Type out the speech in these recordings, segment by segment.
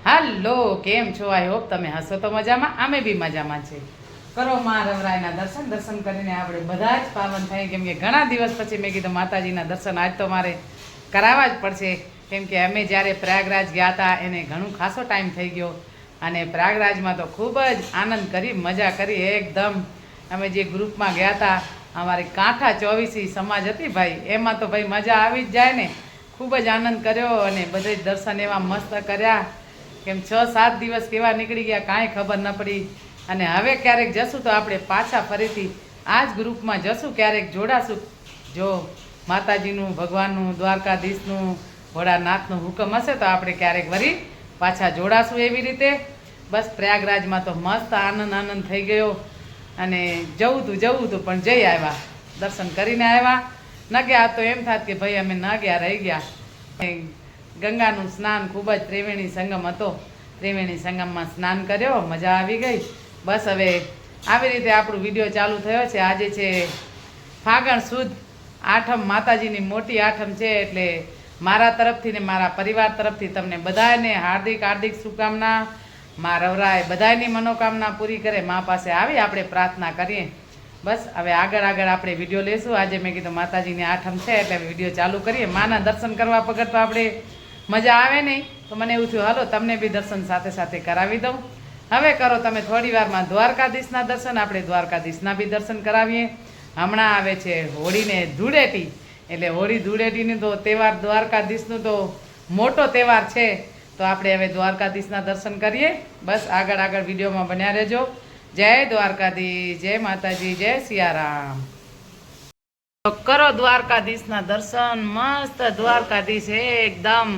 હાલો, કેમ છો? I hope તમે હસો તો મજામાં, અમે બી મજામાં છે. કરો મા રવરાયના દર્શન કરીને આપણે બધા જ પાવન થાય. કેમ કે ઘણા દિવસ પછી મેં કીધું માતાજીના દર્શન આજ તો મારે કરાવવા જ પડશે. કેમ કે અમે જ્યારે પ્રયાગરાજ ગયા હતા એને ઘણું ખાસો ટાઈમ થઈ ગયો અને પ્રયાગરાજમાં તો ખૂબ જ આનંદ કરી, મજા કરી એકદમ. અમે જે ગ્રુપમાં ગયા હતા, અમારી કાંઠા ચોવીસી સમાજ હતી ભાઈ, એમાં તો ભાઈ મજા આવી જ જાય ને. ખૂબ જ આનંદ કર્યો અને બધે દર્શન એવા મસ્ત કર્યા. કેમ 6-7 દિવસ કેવા નીકળી ગયા કાંઈ ખબર ન પડી. અને હવે ક્યારેક જશું તો આપણે પાછા ફરીથી આ જ ગ્રુપમાં જશું, ક્યારેક જોડાશું. જો માતાજીનું, ભગવાનનું, દ્વારકાધીશનું, ભોળાનાથનું હુકમ હશે તો આપણે ક્યારેક વળી પાછા જોડાશું એવી રીતે. બસ પ્રયાગરાજમાં તો મસ્ત આનંદ થઈ ગયો અને જવું હતું પણ જઈ આવ્યા, દર્શન કરીને આવ્યા. ન ગયા તો એમ થાત કે ભાઈ અમે ન ગયા, રહી ગયા. ગંગાનું સ્નાન ખૂબ જ ત્રિવેણી સંગમ હતો, ત્રિવેણી સંગમમાં સ્નાન કર્યો, મજા આવી ગઈ. બસ હવે આવી રીતે આપણો વિડીયો ચાલુ થયો છે. આજે છે ફાગણ સુદ આઠમ, માતાજીની મોટી આઠમ છે. એટલે મારા તરફથી ને મારા પરિવાર તરફથી તમને બધાને હાર્દિક શુભકામના. મા રવરાય બધાની મનોકામના પૂરી કરે. મા પાસે આવી આપણે પ્રાર્થના કરીએ. બસ હવે આગળ આપણે વિડીયો લેશું. આજે મેં કીધું માતાજીની આઠમ છે એટલે વિડીયો ચાલુ કરીએ. માના દર્શન કરવા વગર તો આપણે મજા આવે નહીં. તો મને એવું થયું હાલો તમને બી દર્શન સાથે સાથે કરાવી દઉં. હવે કરો તમે થોડી વારમાં દ્વારકાધીશના દર્શન, આપણે દ્વારકાધીશના બી દર્શન કરાવીએ. હમણાં આવે છે હોળીને ધૂળેટી, એટલે હોળી ધૂળેટીનું તો તહેવાર, દ્વારકાધીશનું તો મોટો તહેવાર છે. તો આપણે હવે દ્વારકાધીશના દર્શન કરીએ. બસ આગળ વિડીયોમાં બન્યા રહેજો. જય દ્વારકાધીશ, જય માતાજી, જય સિયારામ. તો કરો દ્વારકાધીશના દર્શન. મસ્ત દ્વારકાધીશ એકદમ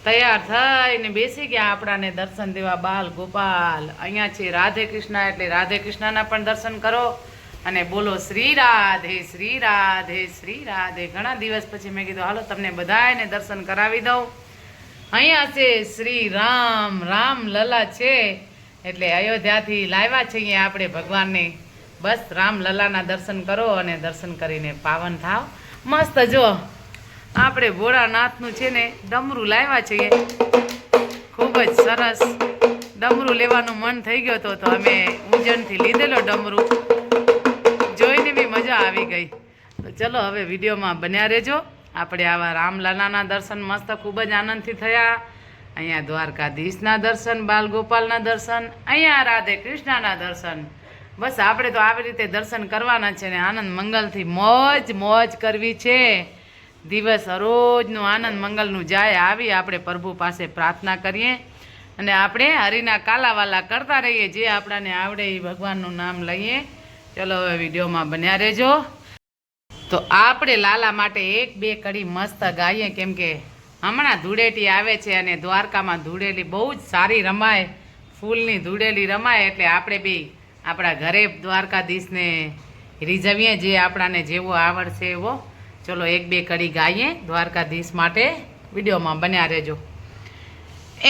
તૈયાર થઈને બેસી ગયા આપણાને દર્શન દેવા. બાલ ગોપાલ અહીંયા છે રાધે કૃષ્ણ, એટલે રાધે કૃષ્ણના પણ દર્શન કરો અને બોલો શ્રી રાધે, શ્રી રાધે, શ્રી રાધે. ઘણા દિવસ પછી મેં કીધું હાલો તમને બધાને દર્શન કરાવી દઉં. અહીંયા છે શ્રી રામ લલા છે, એટલે અયોધ્યાથી લાવ્યા છીએ આપણે ભગવાનને. બસ રામલલાના દર્શન કરો અને દર્શન કરીને પાવન થાવ. મસ્ત જો આપણે ભોળાનાથનું છે ને ડમરું લાવ્યા છીએ, ખૂબ જ સરસ. ડમરું લેવાનું મન થઈ ગયો તો અમે ઉજ્જૈનથી લીધેલો ડમરું, જોઈને બી મજા આવી ગઈ. તો ચલો હવે વિડીયોમાં બન્યા રહેજો. આપણે આવા રામલલાના દર્શન મસ્ત ખૂબ જ આનંદથી થયા. અહીંયા દ્વારકાધીશના દર્શન, બાલગોપાલના દર્શન, અહીંયા રાધે કૃષ્ણના દર્શન. બસ આપણે તો આવી રીતે દર્શન કરવાના છે ને આનંદ મંગલથી મોજ કરવી છે. દિવસ રોજનું આનંદ મંગલનું જાય આવી આપણે પ્રભુ પાસે પ્રાર્થના કરીએ અને આપણે હરિના કાલાવાલા કરતા રહીએ. જે આપણાને આવડે એ ભગવાનનું નામ લઈએ. ચલો હવે વિડીયોમાં બન્યા રહેજો. તો આપણે લાલા માટે 1-2 કડી મસ્ત ગાઈએ. કેમ કે હમણાં ધૂળેટી આવે છે અને દ્વારકામાં ધૂળેલી બહુ જ સારી રમાય, ફૂલની ધૂળેલી રમાય. એટલે આપણે બી આપણા ઘરે દ્વારકાધીશને રીઝવીએ, જે આપણાને જેવો આવડશે એવો. ચલો 1-2 કડી ગાઈએ દ્વારકાધીશ માટે. વિડીયોમાં બન્યા રહેજો.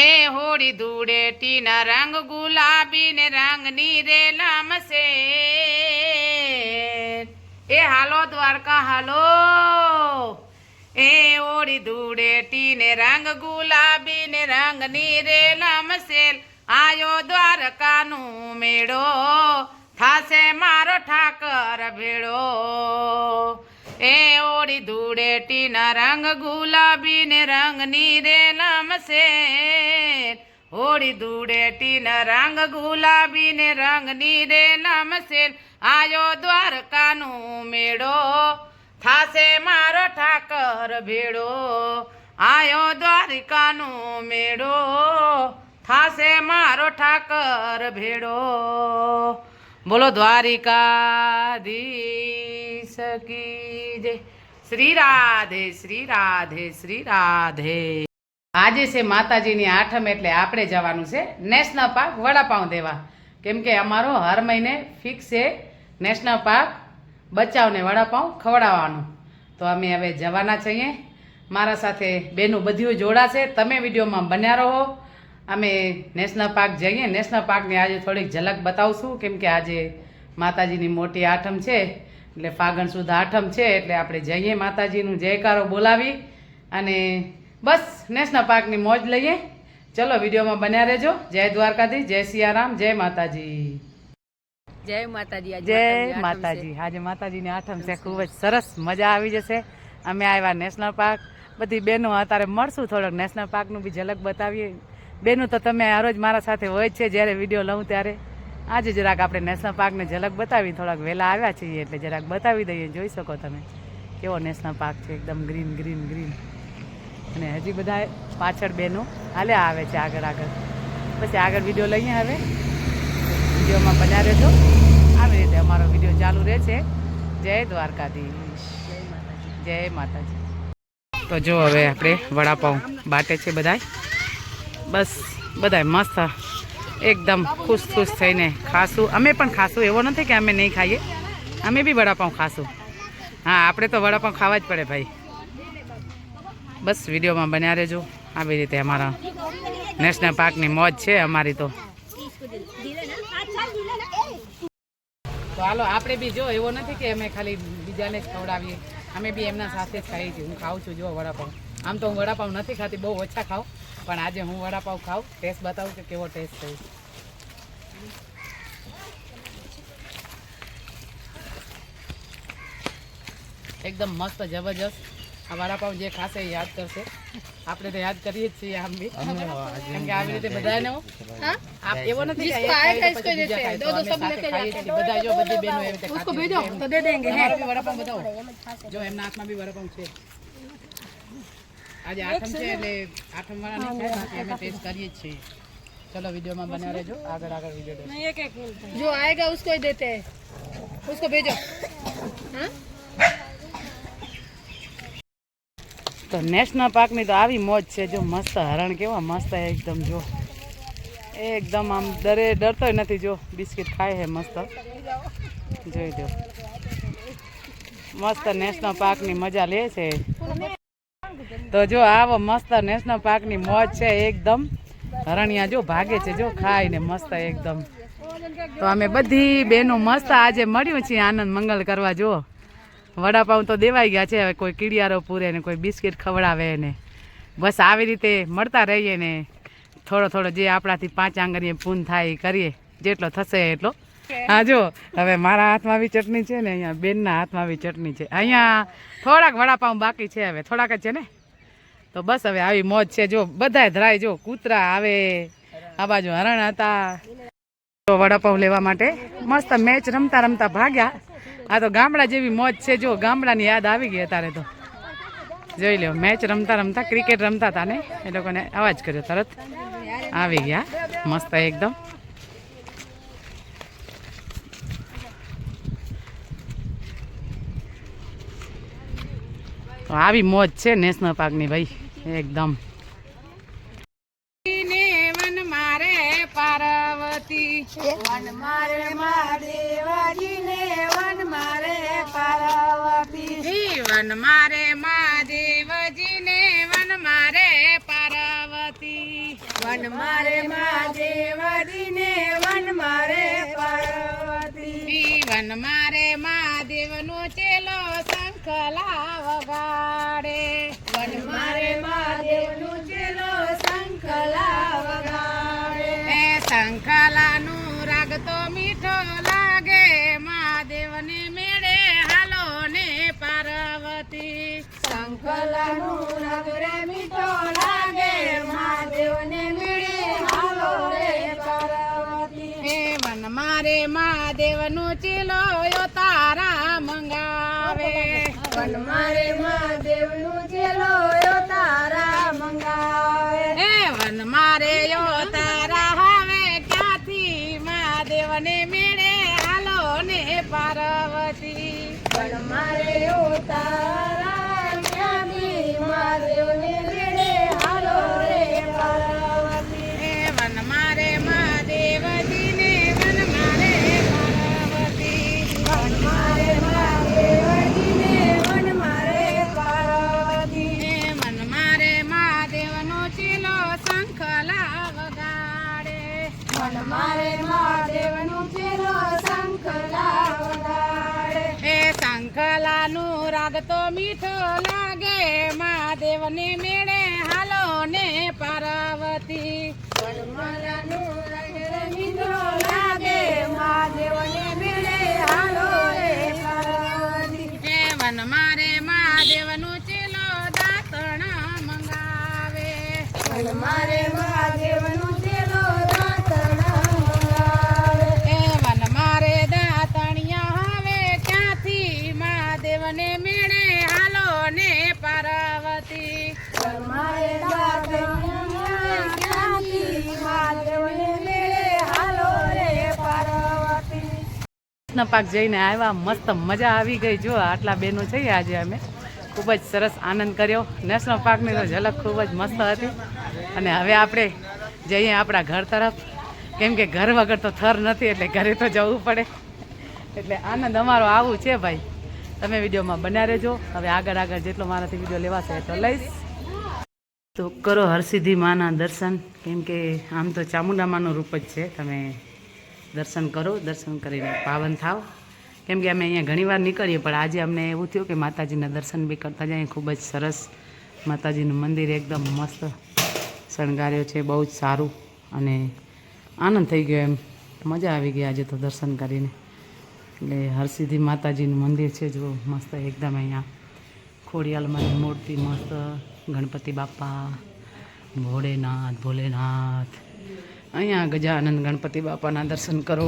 એ હોળી ધૂળેટીના રંગ ગુલાબી ને રંગની રે લામશે, એ હાલો દ્વારકા હાલો. એ હોળી ધૂળેટી ને રંગ ગુલાબી ને રંગની રે લામશે, આયો દ્વારકાનું મેળો, થાશે મારો ઠાકર ભેળો. એ હોળી ધૂળેટીના રંગ ગુલાબી ને રંગની રે લામશે, હોળી ધૂળેટીના રંગ ગુલાબી ને રંગની રે લામશે, આયો દ્વારકાનું મેળો, થાશે મારો ઠાકર ભેળો. આયો દ્વારકાનું મેળો, થાશે મારો ઠાકર ભેળો. બોલો દ્વારિકાધીશ કી જય. શ્રી રાધે, શ્રી રાધે, શ્રી રાધે. આજે છે માતાજીની આઠમ, એટલે આપણે જવાનું છે નેશનલ પાર્ક વડાપાઉં દેવા. કેમ કે અમારો હર મહિને ફિક્સ છે નેશનલ પાર્ક બચ્ચાઓને વડાપાઉં ખવડાવવાનું. તો અમે હવે જવાના છીએ. મારા સાથે બેનું બધું જોડાશે. તમે વિડીયોમાં બન્યા રહો. અમે નેશનલ પાર્ક જઈએ. નેશનલ પાર્કની આજે થોડીક ઝલક બતાવશું. કેમ કે આજે માતાજીની મોટી આઠમ છે, એટલે ફાગણ સુદ આઠમ છે. એટલે આપણે જઈએ માતાજીનું જયકારો બોલાવી અને બસ નેશનલ પાર્કની મોજ લઈએ. ચલો વિડીયોમાં બન્યા રહેજો. જય દ્વારકાધીશ, જય સિયારામ, જય માતાજી. જય માતાજી. જય માતાજી. આજે માતાજીની આઠમ છે. ખૂબ જ સરસ મજા આવી જશે. અમે આવ્યા નેશનલ પાર્ક. બધી બહેનો અત્યારે મળશું, થોડોક નેશનલ પાર્કનું બી ઝલક બતાવીએ. બેનું તો તમે આ રોજ મારા સાથે હોય છે જ્યારે વિડીયો લઉં ત્યારે. આજે જરાક આપણે નેશનલ પાર્કને ઝલક બતાવી, થોડાક વહેલા આવ્યા છીએ એટલે જરાક બતાવી દઈએ. જોઈ શકો તમે કેવો નેશનલ પાર્ક છે, એકદમ ગ્રીન ગ્રીન ગ્રીન. અને હજી બધા પાછળ બહેનો હાલ્યા આવે છે આગળ આગળ. પછી આગળ વિડીયો લઈએ. હવે વિડીયોમાં બન્યા રહેજો. આવી રીતે અમારો વિડીયો ચાલુ રહે છે. જય દ્વારકાધીશ, જય માતાજી. તો જો હવે આપણે વડાપાઉં બાટે છે બધાય. બસ બધાય મસ્ત એકદમ ખુશ ખુશ થઈને ખાશું. અમે પણ ખાશું, એવો નથી કે અમે નહીં ખાઈએ, અમે બી વડાપાઉં ખાશું. હા, આપણે તો વડાપાઉં ખાવા જ પડે ભાઈ. બસ વિડીયોમાં બન્યા રહેજો. આવી રીતે અમારા નેશનલ પાર્કની મોજ છે અમારી. તો હાલો આપણે બી જો, એવો નથી કે અમે ખાલી બીજાને જ ખવડાવીએ, અમે બી એમના સાથે જ ખાઈએ છીએ. હું ખાઉં છું જો વડાપાઉં. આમ તો હું વડાપાઉં નથી ખાતી, બહુ ઓછા ખાઉં, પણ આજે હું વડાપાઉં ખાઉં. ટેસ્ટ બતાવું કે કેવો ટેસ્ટ છે. એકદમ મસ્ત જબરજસ્ત. આ વડાપાઉં જે ખાશે એ યાદ કરશે. આપણે તો યાદ કરીએ જ છીએ આમ બી, કેમ કે આવી રીતે બધાને એવો નથી બધા જો બધી બહેનો એવી રીતે વડાપાઉં બતાવો. જો એમના હાથમાં બી વડાપાઉં છે. આજે આઠમ છે એટલે આઠમ વાળા નહીં ખાય, અમે ટેસ્ટ કરીએ જ છીએ. ચલો વિડીયોમાં બના રહેજો. આગળ આગળ વિડીયો जो आएगा उसको ही देते हैं, उसको भेजो. તો નેશનલ પાર્કની તો આવી મોજ છે. જો મસ્ત હરણ કેવા મસ્ત એકદમ. જો એકદમ આમ ડરતોય નથી. જો બિસ્કિટ ખાય છે મસ્ત, જોઈ દો. મસ્ત નેશનલ પાર્કની મજા લે છે. તો જો આવો મસ્ત નેશનલ પાર્કની મોજ છે એકદમ. હરણિયા જો ભાગે છે, જો ખાઈને મસ્ત એકદમ. તો અમે બધી બહેનો મસ્ત આજે મળ્યું છીએ આનંદ મંગલ કરવા. જો વડાપાઉં તો દેવાઈ ગયા છે, હવે કોઈ કીડિયારો પૂરે ને કોઈ બિસ્કિટ ખવડાવે ને બસ આવી રીતે મળતા રહીએ ને થોડો થોડો જે આપણાથી 5 આંગળીએ પૂન થાય એ કરીએ, જેટલો થશે એટલો. હા જો હવે મારા હાથમાં બી ચટણી છે ને અહીંયા બેનના હાથમાં બી ચટણી છે. અહીંયા થોડાક વડાપાઉં બાકી છે, હવે થોડાક જ છે ને. તો બસ હવે આવી મોજ છે. જો બધાય ધરાય. જો કૂતરા આવે, આ બાજુ હરણ હતા. તો વડાપાઉં લેવા માટે મસ્ત મેચ રમતા રમતા ભાગ્યા. આ તો ગામડા જેવી મોજ છે. જો ગામડાની યાદ આવી ગઈ અત્યારે. તો જોઈ લો, મેચ રમતા રમતા ક્રિકેટ રમતા હતા ને એ લોકોને અવાજ કર્યો, તરત આવી ગયા મસ્ત એકદમ. તો આવી મોજ છે નેશનલ પાર્કની ભાઈ એકદમ. વન મારે પાર્વતી, વન મારે મહાદેવજીને, વન મારે પાર્વતી, વન મારે મહાદેવજીને, વન મારે પાર્વતી, વન મારે મહાદેવજીને, વન મારે પાર્વતી, વન મારે મહાદેવનો ચેલો શંખલા વગાડે, વન મારે મહાદેવનો ચેલો શંખલા વગાડે. શંખલાનું રાગ તો મીઠો લાગે, મહાદેવને મેળે હાલો ને પાર્વતી. શંખલાનું રાગ રે મીઠો લાગે, મહાદેવને મેળે હાલો રે પાર્વતી. વન મારે મહાદેવનો ચેલો તારા મંગાવે, વન મારે મહાદેવનો ચેલો તારા મંગાવે. વન મારે તારા હવે ક્યાંથી, મહાદેવને મેળે હાલો ને પાર્વતી. વન મારે તારા ક્યાંથી, મહાદેવને મેળે હાલો રે પાર્વતી. વન મારે મહાદેવજીને, વન મારે પાર્વતી, વન મારે મહાદેવજીને, વન મારે પાર્વતી. વન મારે મહાદેવનો ચેલો શંખલા વગાડે, વન મારે મહાદેવનો ચેલો શંખલા વગાડે. શંખલાનું રાગ તો મીઠો લાગે, મહાદેવને મેળે હાલો ને પાર્વતી. એ વન મારે મહાદેવનો ચેલો દાતણ મંગાવે. એ વન મારે દાતણિયા હવે ક્યાંથી મહાદેવને મેળે હાલો ને પાર્વતી. કૃષ્ણ પાક જઈને આવ્યા, મસ્ત મજા આવી ગઈ. જો આટલા બહેનો છે આજે અમે ખૂબ જ સરસ આનંદ કર્યો. નેશનલ પાર્કની તો ઝલક ખૂબ જ મસ્ત હતી. અને હવે આપણે જઈએ આપણા ઘર તરફ, કેમ કે ઘર વગર તો થર નથી, એટલે ઘરે તો જવું પડે. એટલે આનંદ અમારો આવું છે ભાઈ. તમે વિડીયોમાં બન્યા રહેજો. હવે આગળ જેટલો મારાથી વિડીયો લેવાશે એટલો લઈશ. તો કરો હરસિદ્ધિ માના દર્શન, કેમ કે આમ તો ચામુંડા માનું રૂપ જ છે. તમે દર્શન કરો, દર્શન કરીને પાવન થાવ. કેમ કે અમે અહીંયા ઘણીવાર નીકળીએ, પણ આજે અમને એવું થયું કે માતાજીના દર્શન બી કરતા જઈએ. ખૂબ જ સરસ માતાજીનું મંદિર એકદમ મસ્ત શણગાર્યો છે, બહુ જ સારું. અને આનંદ થઈ ગયો, એમ મજા આવી ગઈ આજે તો દર્શન કરીને. એટલે હરસિદ્ધિ માતાજીનું મંદિર છે, જો મસ્ત એકદમ. અહીંયા ખોડિયાલમાંની મૂર્તિ મસ્ત, ગણપતિ બાપા, ભોલેનાથ. અહીંયા ગજાનંદ ગણપતિ બાપાના દર્શન કરો.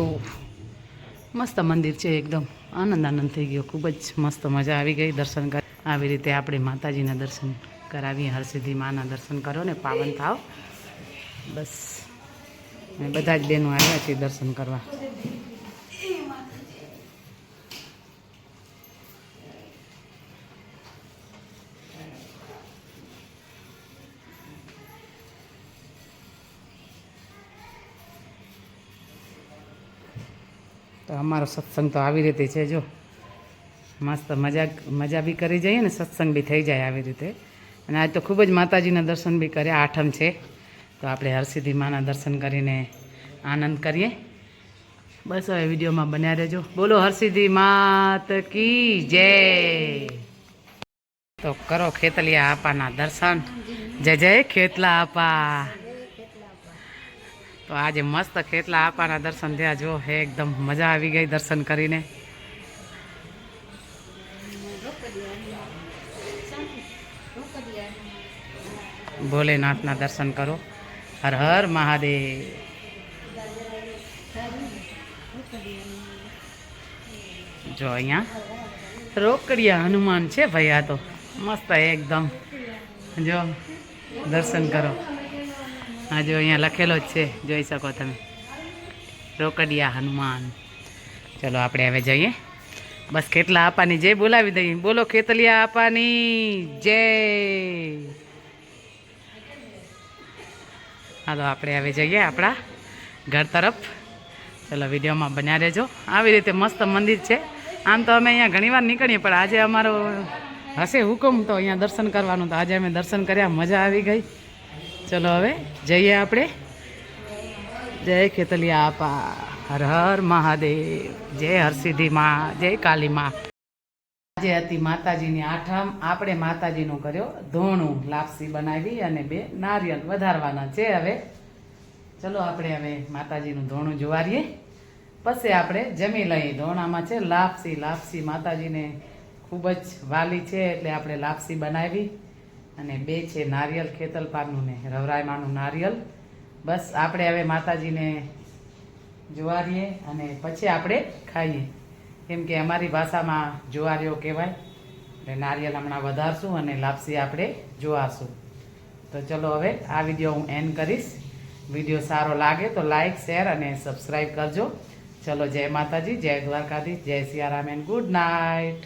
મસ્ત મંદિર છે એકદમ. આનંદ થઈ ગયો, ખૂબ જ મસ્ત મજા આવી ગઈ દર્શન કરી. આવી રીતે આપણે માતાજીના દર્શન કરાવીએ. હરસિદ્ધિ માના દર્શન કરો ને પાવન થાવ. બસ બધા જ બહેનો આવ્યા છે દર્શન કરવા. તો અમારો સત્સંગ તો આવી રીતે છે. જો મસ્ત મજા બી કરી જઈએ ને, સત્સંગ બી થઈ જાય આવી રીતે. અને આજ તો ખૂબ જ માતાજીના દર્શન બી કર્યા. આઠમ છે તો આપણે હરસિદ્ધિ માના દર્શન કરીને આનંદ કરીએ. બસ હવે વિડીયોમાં બન્યા રહેજો. બોલો હરસિદ્ધિ માત કી જય. તો કરો ખેતલિયા આપાના દર્શન. જય જય ખેતલા આપા. તો આજે મસ્ત ખેતલા આપાના દર્શન થયા. જો હે એકદમ મજા આવી ગઈ દર્શન કરીને. ભોલેનાથના દર્શન કરો. હર હર મહાદેવ. જો અહીંયા રોકડિયા હનુમાન છે ભાઈ. આ તો મસ્ત એકદમ. જો દર્શન કરો. હા જો અહીંયા લખેલો જ છે, જોઈ શકો તમે, રોકડિયા હનુમાન. ચલો આપણે હવે જઈએ. બસ ખેતલા આપાની જય બોલાવી દઈએ. બોલો ખેતલિયા આપાની જય. હા તો આપણે હવે જઈએ આપણા ઘર તરફ. ચલો વિડીયોમાં બન્યા રહેજો. આવી રીતે મસ્ત મંદિર છે. આમ તો અમે અહીંયા ઘણીવાર નીકળીએ, પણ આજે અમારો હશે હુકમ તો અહીંયા દર્શન કરવાનું. તો આજે અમે દર્શન કર્યા, મજા આવી ગઈ. ચલો હવે જઈએ આપણે. જય ખેતલિયા આપા. હર હર મહાદેવ. જય હરસિદ્ધિ માં, જય કાલી માં. આજે હતી માતાજીની આઠમ. આપણે માતાજીનું કર્યો ધોણું, લાપસી બનાવી અને 2 નારિયેળ વધારવાના છે. હવે ચલો આપણે હવે માતાજીનું ધોણું જોવારીએ, પછી આપણે જમી લઈએ. ધોણામાં છે લાપસી. લાપસી માતાજીને ખૂબ જ વાલી છે, એટલે આપણે લાપસી બનાવી. અને 2 છે નારિયેળ, ખેતલપારનું ને રવરાયમાનું નારિયેળ. બસ આપણે હવે માતાજીને જોવારીએ અને પછી આપણે ખાઈએ. કેમ કે અમારી ભાષામાં જુવારીઓ કહેવાય. એટલે નારિયેળ હમણાં વધારશું અને લાપસી આપણે જોવાશું. તો ચલો હવે આ વિડીયો હું એન્ડ કરીશ. વિડીયો સારો લાગે તો લાઈક, શેર અને સબસ્ક્રાઈબ કરજો. ચલો જય માતાજી, જય દ્વારકાધીશ, જય સિયારામ એન્ડ ગુડ નાઇટ.